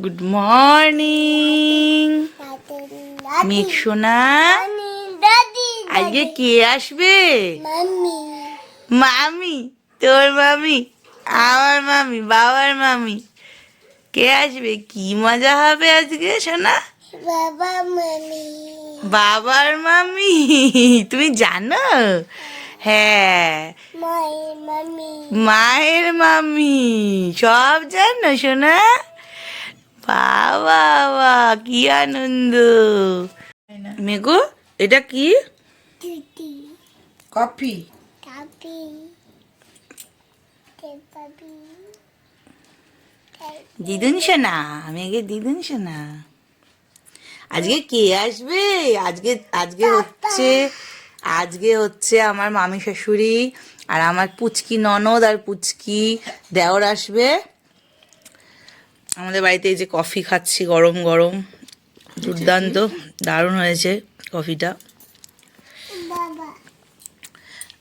Good morning মেঘ সোনা। আজকে কে আসবে? মামি। তোর মামি? আমার মামি, বাবার মামি। কে আসবে? কি মজা হবে আজকে সোনা? বাবার মামি। তুমি জানো? হ্যাঁ, মায়ের মামি। সব জানো সোনা? বাবা, কি আনন্দ। মেঘু, এটা কি? কফি। দিদুন সোনা, মেঘে দিদুন সোনা। আজকে কে আসবে? আজকে হচ্ছে আমার মামি শাশুড়ি আর আমার পুচকি ননদ আর পুচকি দেওর আসবে আমাদের বাড়িতে। এই যে কফি খাচ্ছি গরম গরম, দুর্দান্ত, দারুণ হয়েছে কফিটা।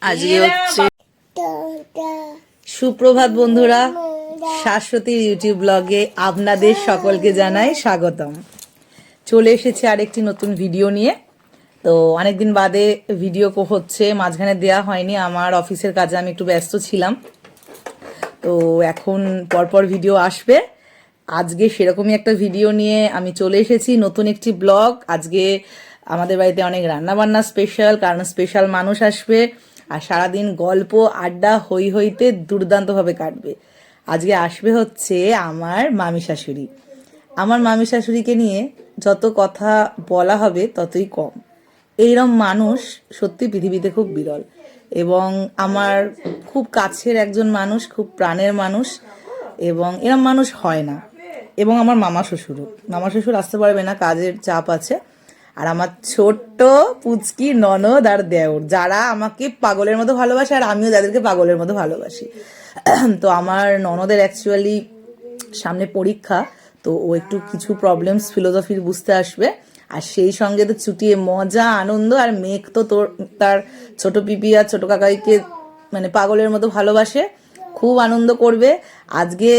আজকে হচ্ছে সুপ্রভাত বন্ধুরা, শাশ্বতীর ইউটিউব ব্লগে আপনাদের সকলকে জানাই স্বাগতম। চলে এসেছে আরেকটি নতুন ভিডিও নিয়ে। তো অনেকদিন বাদে ভিডিও হচ্ছে, মাঝখানে দেয়া হয়নি, আমার অফিসের কাজে আমি একটু ব্যস্ত ছিলাম। তো এখন পরপর ভিডিও আসবে। আজকে সেরকমই একটা ভিডিও নিয়ে আমি চলে এসেছি, নতুন একটি ব্লগ। আজকে আমাদের বাড়িতে অনেক রান্নাবান্না স্পেশাল, কারণ স্পেশাল মানুষ আসবে আর সারাদিন গল্প আড্ডা হইতে দুর্দান্তভাবে কাটবে। আজকে আসবে হচ্ছে আমার মামি শাশুড়ি। আমার মামি শাশুড়িকে নিয়ে যত কথা বলা হবে ততই কম। এইরকম মানুষ সত্যি পৃথিবীতে খুব বিরল, এবং আমার খুব কাছের একজন মানুষ, খুব প্রাণের মানুষ, এবং এরম মানুষ হয় না। এবং আমার মামা শ্বশুর আসতে পারবে না, কাজের চাপ আছে। আর আমার ছোট্ট পুচকি ননদ আর দেওর, যারা আমাকে পাগলের মতো ভালোবাসে আর আমিও যাদেরকে পাগলের মতো ভালোবাসি। তো আমার ননদের অ্যাকচুয়ালি সামনে পরীক্ষা, তো ও একটু কিছু প্রবলেমস ফিলোসফির বুঝতে আসবে। আর সেই সঙ্গে তো ছুটিয়ে মজা আনন্দ। আর মেঘ তো তার ছোট পিপি আর ছোট কাকাইকে মানে পাগলের মতো ভালোবাসে, খুব আনন্দ করবে। আজকে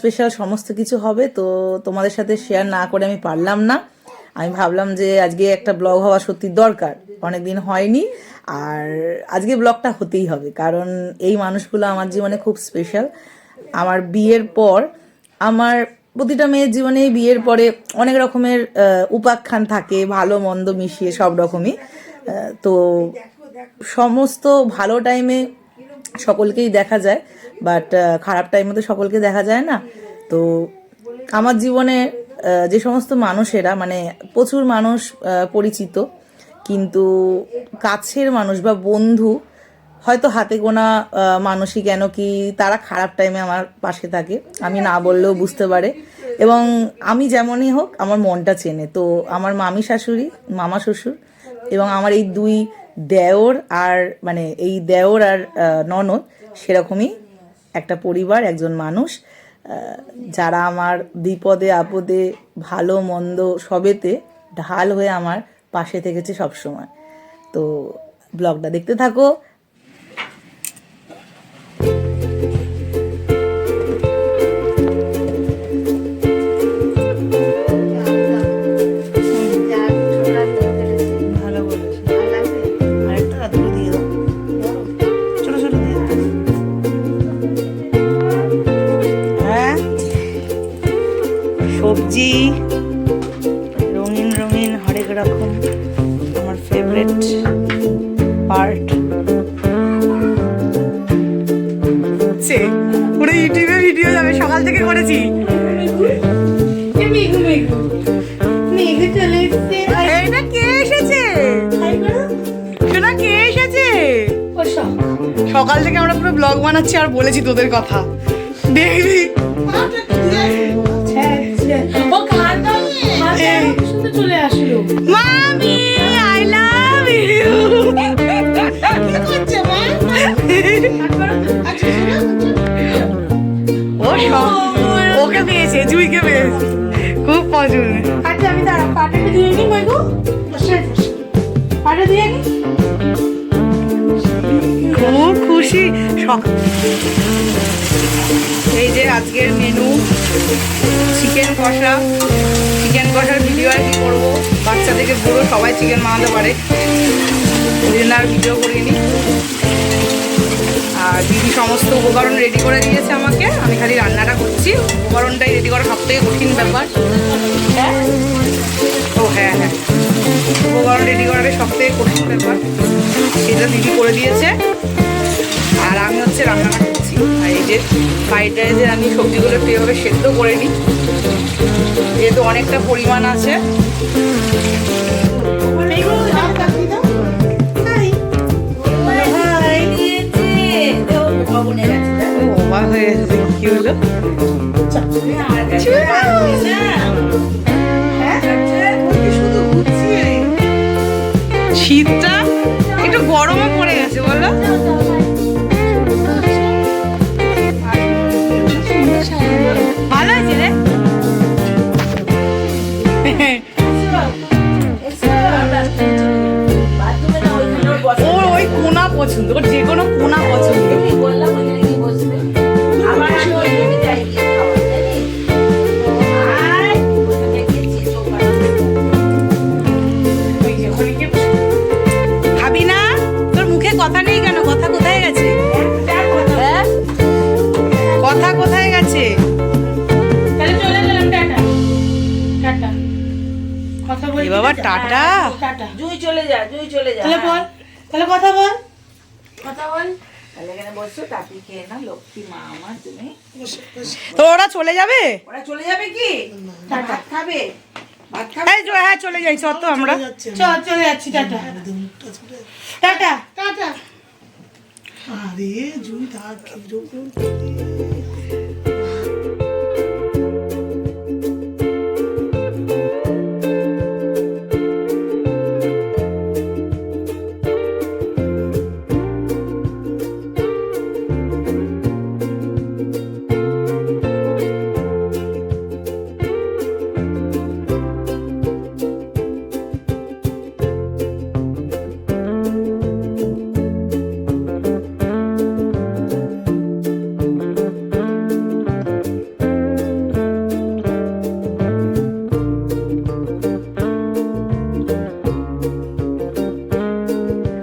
স্পেশাল সমস্ত কিছু হবে, তো তোমাদের সাথে শেয়ার না করে আমি পারলাম না। আমি ভাবলাম যে আজকে একটা ব্লগ হওয়া সত্যি দরকার, অনেকদিন হয়নি। আর আজকে ব্লগটা হতেই হবে, কারণ এই মানুষগুলো আমার জীবনে খুব স্পেশাল। আমার বিয়ের পর, আমার প্রতিটা মেয়ের জীবনে বিয়ের পরে অনেক রকমের উপাখ্যান থাকে, ভালো মন্দ মিশিয়ে সব রকমই। তো সমস্ত ভালো টাইমে সকলকেই দেখা যায়, বাট খারাপ টাইমে তো সকলকে দেখা যায় না। তো আমার জীবনে যে সমস্ত মানুষেরা, মানে প্রচুর মানুষ পরিচিত, কিন্তু কাছের মানুষ বা বন্ধু হয়তো হাতে গোনা মানুষই, কেন কি তারা খারাপ টাইমে আমার পাশে থাকে, আমি না বললেও বুঝতে পারে। এবং আমি যেমনই হোক আমার মনটা চেনে। তো আমার মামি শাশুড়ি, মামা শ্বশুর এবং আমার এই দুই দেওর আর মানে এই দেওর আর ননদ সেরকমই একটা পরিবার, একজন মানুষ, যারা আমার বিপদে আপদে ভালো মন্দ সবেতে ঢাল হয়ে আমার পাশে থেকেছে সবসময়। তো ব্লগটা দেখতে থাকো। সবজি রঙিন হরেক রকম, আমার ফেভারিট পার্ট। পুরো ইউটিউবে ভিডিও যাবে, সকাল থেকে করেছি। এইটা কে এসেছে? শোনা, কে এসেছে? সকাল থেকে আমরা পুরো ব্লগ বানাচ্ছি আর বলেছি তোদের কথা, দেখবি। চলে আসলো মামি, আই লাভ ইউ। ওকে পেয়েছে, জুইকে পেয়েছে, খুব পছন্দ। আচ্ছা আমি দাঁড়া, পাটাটা দিয়ে নি মাইগো, পাটা দিয়ে নি। খুব খুশি। এই যে আজকের মেনু চিকেন কষা। চিকেন কষার ভিডিও আর কি করবো, বাচ্চা থেকে বুড়ো সবাই চিকেন বানাতে পারে, ওই জন্য আর ভিডিও করিনি। আর দিদি সমস্ত উপকরণ রেডি করে দিয়েছে আমাকে, আমি খালি রান্নাটা করছি। উপকরণটাই রেডি করা সব থেকে কঠিন ব্যাপার। হ্যাঁ ও হ্যাঁ হ্যাঁ, উপকরণ রেডি করাটাই সব থেকে কঠিন ব্যাপার, সেটা দিদি করে দিয়েছে। আর আমি হচ্ছে রান্নাটা করছি। আর এই যে ফ্রাইড রাইসে আমি সবজিগুলো একটু এভাবে সেদ্ধ করে নিই, যেহেতু অনেকটা পরিমাণ আছে। কি হলো? শীতটা একটু গরমও পড়ে গেছে বলো। ভালো আছে রে। ওর ওই কোনা পছন্দ, ওর যে কোনো কোনা পছন্দ। খাবি না? তোর মুখে কথা নেই কেন? কথা কোথায় গেছে? হ্যাঁ, কথা কোথায় গেছে? বাবা টাটা। জুই চলে যা, জুই চলে যা। তাহলে কথা বল। তাহলে এখানে বসো, টাপি খেয়ে না, লক্ষ্মী মা আমার তুমি। তো ওরা চলে যাবে? ওরা চলে যাবে কি? ভাত খাবে? ভাত খাবে? হ্যাঁ চলে যাই, চল তো আমরা চলে যাচ্ছি। Tata tata tata. আরে জুই থাক, কিরকম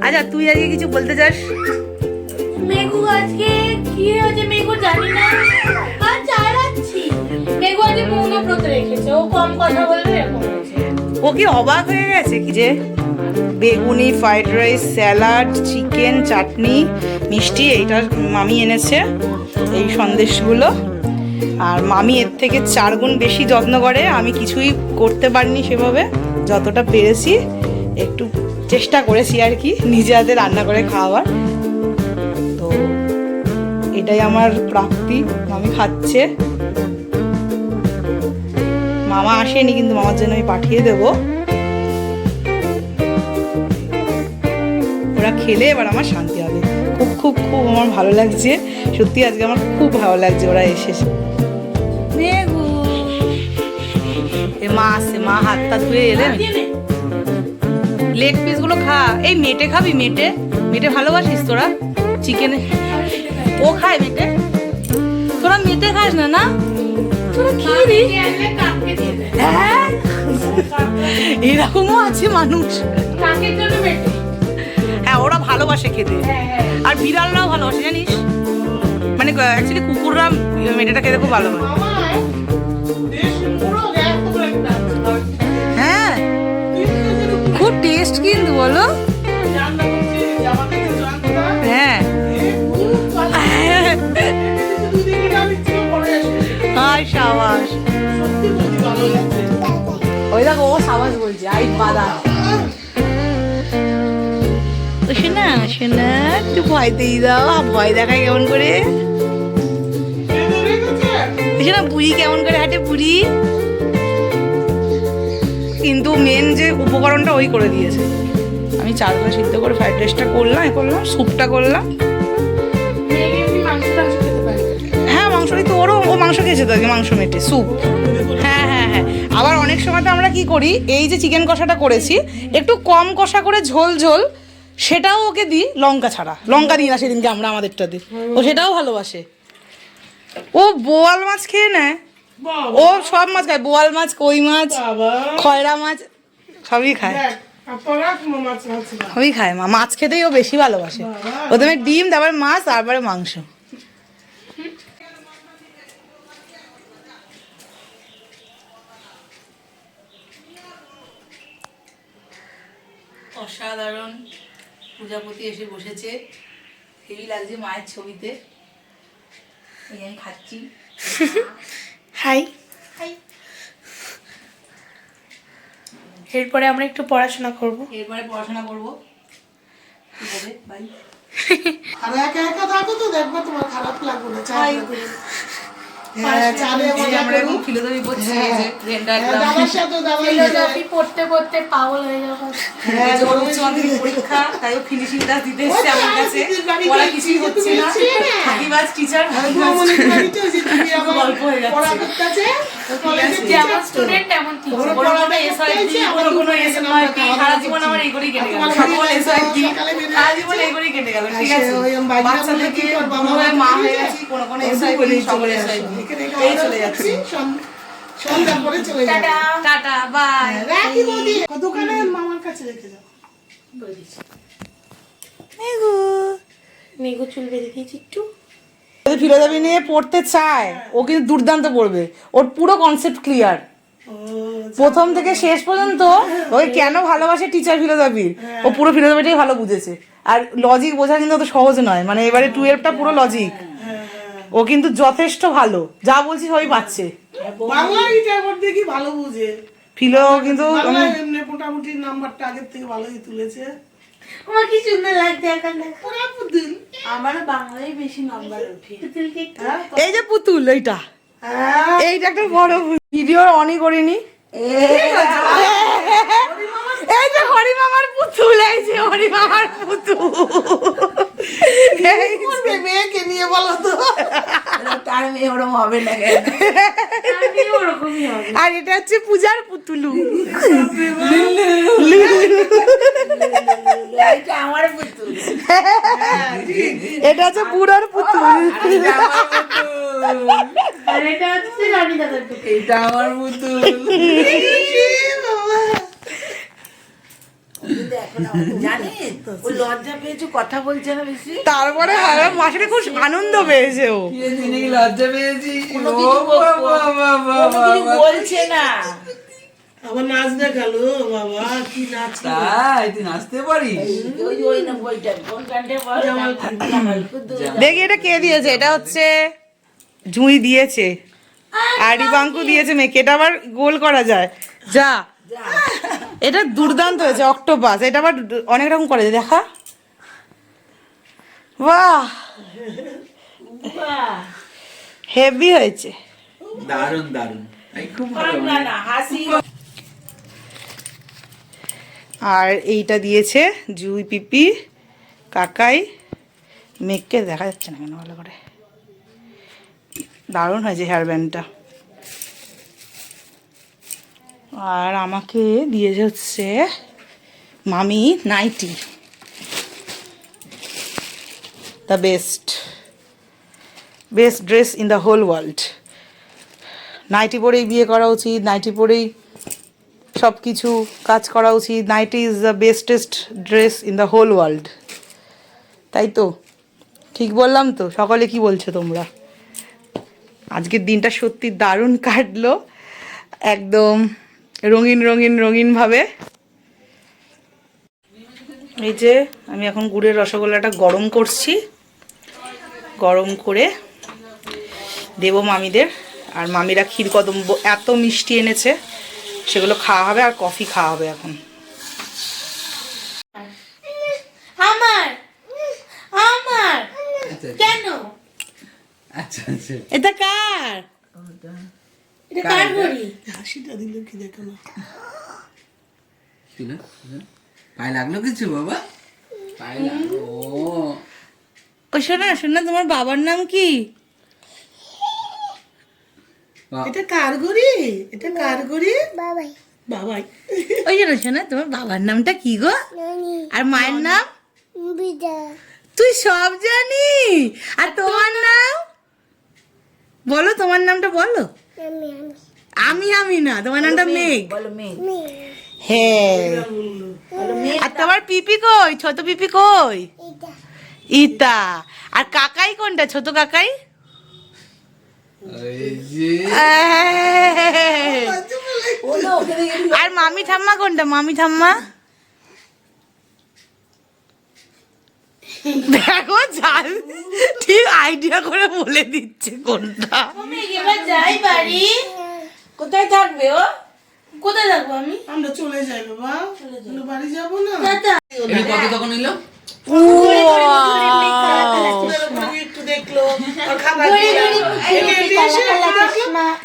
আচ্ছা তুই আজকে কিছু বলতে চাস? মেঘু আজকে কি হয়েছে মেঘু জানি না, আর চালাচ্ছি। মেঘু আজকে মৌনব্রত রেখেছে, ও কম কথা বলবে এরকম হয়েছে। ও কি অবাক হয়ে গেছে কি যে বেগুনি, ফ্রাইড রাইস, স্যালাড, চিকেন, চাটনি, মিষ্টি, এইটা মামি এনেছে, এই সন্দেশগুলো। আর মামি এর থেকে 4 গুণ বেশি যত্ন করে, আমি কিছুই করতে পারিনি সেভাবে, যতটা পেরেছি একটু চেষ্টা করেছি আর কি নিজে হাতে রান্না করে খাওয়ার। তো এটাই আমার প্রাপ্তি, মামি খাচ্ছে। মামা আসেনি, কিন্তু মামার জন্য আমি পাঠিয়ে দেবো। ওরা খেলে এবার আমার শান্তি হবে। খুব খুব খুব আমার ভালো লাগছে, সত্যি আজকে আমার খুব ভালো লাগছে ওরা এসেছে। মা আসছে, মা হাতটা ধুয়ে এলেন। লেগ পিস গুলো খা। এই মেটে খাবি? মেটে মেটে ভালোবাসিস তোরা? চিকেনে ও খায় মেটে, তোরা মেটে খাস না? না তোরা কি রে? হ্যাঁ এরকমও আছে মানুষ। হ্যাঁ ওরা ভালোবাসে খেতে, আর বিড়ালরাও ভালোবাসে জানিস, মানে অ্যাকচুয়ালি কুকুররা মেটেটা খেতে খুব ভালো হয়। হ্যাঁ খুব টেস্ট কিন্তু বলো। হ্যাঁ হাই সাবাস, ওই দেখো ও সাবাস বলছে। আই বাদা শোনা শোনা, একটু ভয় দিয়ে দাও। ভয় দেখায় কেমন করে? শোনা বুড়ি কেমন করে হাঁটে বুড়ি। কিন্তু মেন যে উপকরণটা ওই করে দিয়েছে। আমি চালগুলো সিদ্ধ করে ফ্রাইড রাইসটা করলাম, স্যুপটা করলাম। হ্যাঁ মাংসই তো, ও মাংস খেয়েছে তো আগে, মাংস মেটে স্যুপ। হ্যাঁ হ্যাঁ হ্যাঁ, আবার অনেক সময় তো আমরা কি করি, এই যে চিকেন কষাটা করেছি একটু কম কষা করে ঝোল ঝোল সেটাও ওকে দিই, লঙ্কা ছাড়া। লঙ্কা দিই না সেদিনকে আমরা আমাদেরটা দিই, ও সেটাও ভালোবাসে। ও বোয়াল মাছ খেয়ে নেয়, ও সব মাছ খায়, বোয়াল মাছ, কই মাছ, খয়রা মাছ সবই খায়, সবই খায়। মাছ খেতেই ও বেশি ভালোবাসে। প্রথমে ডিম, তারপরে মাছ, তারপরে মাংস। অসাধারণ পূজাপতি এসে বসেছে, হেভি লাগছে মায়ের ছবিতে। এই আমি খাচ্ছি। হাই এরপরে আমরা একটু পড়াশোনা করব। এরপরে পড়াশোনা করবো। ঠিক আছে, বাই। আর একা একা থাকো তো, দেখবে তোমার খারাপ লাগবে না। চাই ফিলোসফি পড়ছি, ফিলোসফি পড়তে পড়তে পাগল হয়ে যাবো। উচ্চ মাধ্যমিক পরীক্ষা, তাই ও ফিনিশিং ক্লাস দিতে এসেছে আমার কাছে। পড়া কিছুই হচ্ছে না, ফাঁকিবাজ টিচার, গল্প হয়ে যাচ্ছে। যেমন স্টুডেন্ট তেমন টিচার। কোনো এসআইপি, কোনো এসএমআইপি, সারা জীবন আমার এই করেই কেটে গেল। সকল এসআইপি সারা জীবন এই করেই কেটে গেল। ঠিক আছে, বাচ্চা থেকে কোনোভাবে মা হয়ে গেছি, কোনো এসআইপি, সকল এসআইপি এই চলে যাচ্ছে। সন্ধ্যার পরে চলে যাবে। Tata, bye. রাখি বৌদি, দোকানে মামার কাছে রেখে যাও। মেঘু চুল বেঁধে দিয়েছি একটু। ফিলোসফি নিয়ে পড়তে চায়, ও কিন্তু দুর্দান্ত পড়বে, ওর পুরো কনসেপ্ট ক্লিয়ার প্রথম থেকে শেষ পর্যন্ত। ওকে কেন ভালোবাসে টিচার ফিলোসফির, ও পুরো ফিলোসফিটাই ভালো বুঝেছে। আর লজিক বোঝা কিন্তু অত সহজ নয়, মানে এবারে 12টা পুরো লজিক। ও কিন্তু যথেষ্ট ভালো, যা বলছি সবই পাচ্ছে। দেখি ভালো বুঝে ফিলো, কিন্তু মোটামুটি নাম্বারটা আগের থেকে ভালোই তুলেছে। আমার কি সুন্দর লাগছে এখন। আমার বাংলায় বেশি নাম্বার ওঠে। এই যে পুতুল, এইটা এইটা একটা বড় ভিডিও অনই করিনি। এই যে হরি মামার পুতুল, এই যে হরি মামার পুতুল। মেয়েকে নিয়ে বলো তো, তার মেয়ে ওরকম হবে না কেন? আর এটা হচ্ছে পূজার পুতুলু। এটা আমার পুতুল, এটা হচ্ছে বুড়োর পুতুল। আর এটা হচ্ছে রানী দাদার পুতুল। এটা আমার পুতুল। জানিস ও লজ্জা পেয়েছে, কথা বলছে না বেশি। তারপরে মাসিটা খুব আনন্দ পেয়েছে ও। লজ্জা পেয়েছি, বলছে না। আবার নাচ দেখালো, বাবা কি নাচ! তাই তুই নাচতে পারিস? ওই না বইটা কোন গানটা বল? দেখি এটা কে দিয়েছে, এটা হচ্ছে জুঁই দিয়েছে, আর রিবাঙ্কু দিয়েছে মেয়েকে। এটা আবার গোল করা যায়, যা এটা দুর্দান্ত হয়েছে। অক্টোপাস, এটা আবার অনেক রকম করে দেখা। বাহ, হেভি হয়েছে, দারুন দারুন, খুব ভালো হাসি। আর এইটা দিয়েছে জুই পিপি কাকাই। মেঘকে দেখা যাচ্ছে না কেন ভালো করে। দারুণ হয়েছে হেয়ার ব্যান্ডটা। আর আমাকে দিয়েছে হচ্ছে মামি nightie, the best dress in the whole world. Nightie পরেই বিয়ে করা উচিত, নাইটি পরেই সব কিছু কাজ করা উচিত। Nightie is the bestest dress in the whole world. তাই তো, ঠিক বললাম তো? সকলে কি বলছো তোমরা? আজকের দিনটা সত্যি দারুণ কাটলো, একদম রঙিন রঙিন রঙিনভাবে। এই যে আমি এখন গুড়ের রসগোল্লাটা গরম করছি, গরম করে দেবো মামিদের। আর মামিরা ক্ষীরকদম্ব এত মিষ্টি এনেছে, সেগুলো খাওয়া হবে, আর কফি খাওয়া হবে এখন। আমার আমার কেন? আচ্ছা আচ্ছা, এটা কার? এটা কার ঘড়ি? হাসিটা দিল কি দেখো না। পায়ে লাগলো কিছু বাবা? পায়ে লাগলো। ও শোনা শোনা, তোমার বাবার নাম কি? এটা কার ঘড়ি? এটা কার ঘড়ি? বাবাই। বাবাই। ওই শোনা শোনা, তোমার বাবার নামটা কি গো? আর মায়ের নাম? তুই সব জানি। আর তোমার নাম বলো, তোমার নামটা বলো। আমি না, তোমার নামটা মেঘ। বলো মেঘ। হ্যাঁ। আর তোমার পিপি কই, ছোট পিপি কই? ইতা। আর কাকাই কোনটা, ছোট কাকাই? আর মামি ঠাম্মা কোনটা, মামি ঠাম্মা? দেখো জান ঠিক আইডিয়া করে বলে দিচ্ছে কোনটা। এবার যাই বাড়ি। কোথায় থাকবে ও? কোথায় থাকবো আমি? আমরা চলে যাই বাবা, বাড়ি যাবো না। টাটা। এটা কত তখন নিল? একটু দেখলো আর খাবার দিয়ে এসে দেখলো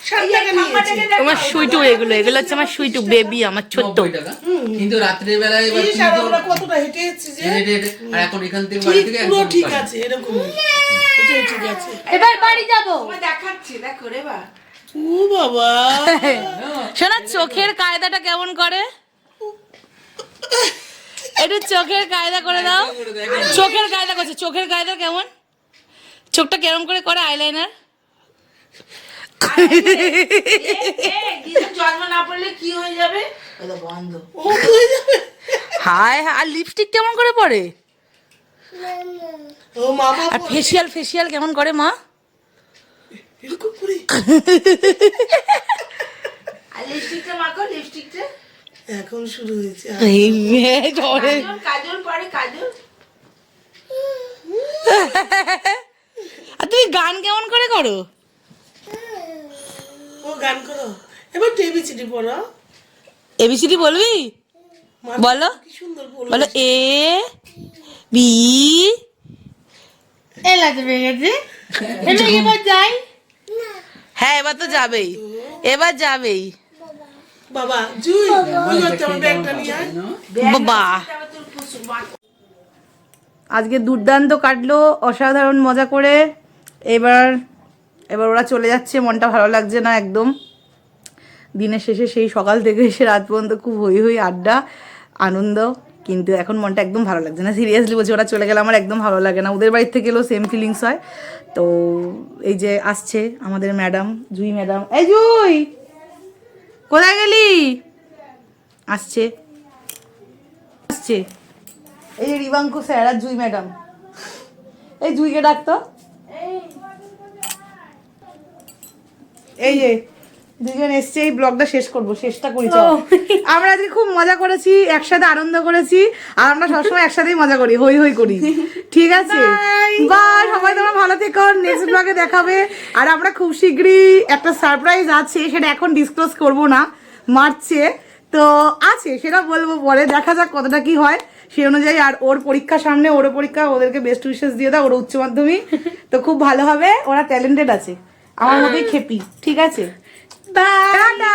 60 টাকা নিয়েছে। তোমার সুইটু, এগুলো হচ্ছে আমার সুইটু বেবি, আমার ছোট্ট। 90 টাকা। কিন্তু রাত্রে বেলায় এবার এই সারা আমরা কতটা হেঁটে এসেছি যে হেঁটে হেঁটে, আর এখন এখান থেকে বাড়ি থেকে পুরো একদম ঠিক বাড়ি। আছে, এরকম এটাই ঠিক আছে। এবার বাড়ি যাবো। তোমায় দেখাচ্ছি, দেখো রে বা। ও বাবা, শোনা, চোখের কায়দাটা কেমন করে? একটু চোখের কায়দা করে দাও। চোখের কায়দা করছে, চোখের কায়দা কেমন? চোখটা কেমন করে করে আইলাইনার? জন্ম না পড়লে কি হয়ে যাবে? ওটা বন্ধ। ও হয়ে যাবে। হায় হায়, আর লিপস্টিক কেমন করে পরে? ও মামা আর ফেসিয়াল কেমন করে মা? এরকম করে আর লিপস্টিকটা মাখো, লিপস্টিকটা। এখন শুরু হয়েছে। এই মেয়ে জ্বরে। কাজল, কাজল পরে কাজল। আর তুমি গান কেমন করে করো? ও গান করো, এবার টেবিসিটি পড়ো। এবিসিডি বলবি? বলো কি সুন্দর বলো। বলো, এ বি। এলা তো পেয়ে গেছে। এবার যাই। হ্যাঁ, এবার তো যাবেই, এবার যাবেই। বাবা জুই, ওই হচ্ছে আমার ব্যাগটা নিয়ে আয়। বাবা, তারপর তোর কুসুম মাখো। আজকে দুর্দান্ত কাটলো, অসাধারণ মজা করে। এবার ওরা চলে যাচ্ছে, মনটা ভালো লাগছে না একদম। দিনের শেষে সেই সকাল থেকে এসে রাত পর্যন্ত খুব হই হই আড্ডা, আনন্দ, কিন্তু এখন মনটা একদম ভালো লাগছে না। সিরিয়াসলি বলছি, ওরা চলে গেলে আমার একদম ভালো লাগে না। ওদের বাড়ির থেকে গেলেও সেম ফিলিংস হয়। তো এই যে আসছে আমাদের ম্যাডাম, জুই ম্যাডাম। এই জুই, কোথায় গেলি? আসছে আসছে এই যে রিবাঙ্কু স্যার আর জুই ম্যাডাম। এই জুইকে ডাকতো। এই যে দুজন এসছে, এই ব্লগটা শেষ করবো, শেষটা করি চল। আমরা আজকে খুব মজা করেছি, একসাথে আনন্দ করেছি, আর আমরা সবসময় একসাথেই মজা করি, হই হই করি। ঠিক আছে, বাই। সবাই তোমরা ভালো থেকো, নেক্সট ব্লগে দেখাবে। আর আমরা খুব শীঘ্রই একটা সারপ্রাইজ আছে, সেটা এখন ডিসক্লোজ করবো না, মার্চে তো আছে, সেটা বলবো পরে, দেখা যাক কতটা কি হয় সেই অনুযায়ী। আর ওর পরীক্ষা সামনে, ওরও পরীক্ষা, ওদেরকে বেস্ট উইশেস দিয়ে দাও, ওর উচ্চ মাধ্যমিক তো খুব ভালো হবে। ওরা ট্যালেন্টেড আছে, আমার মতোই খেপি। ঠিক আছে, টাটা।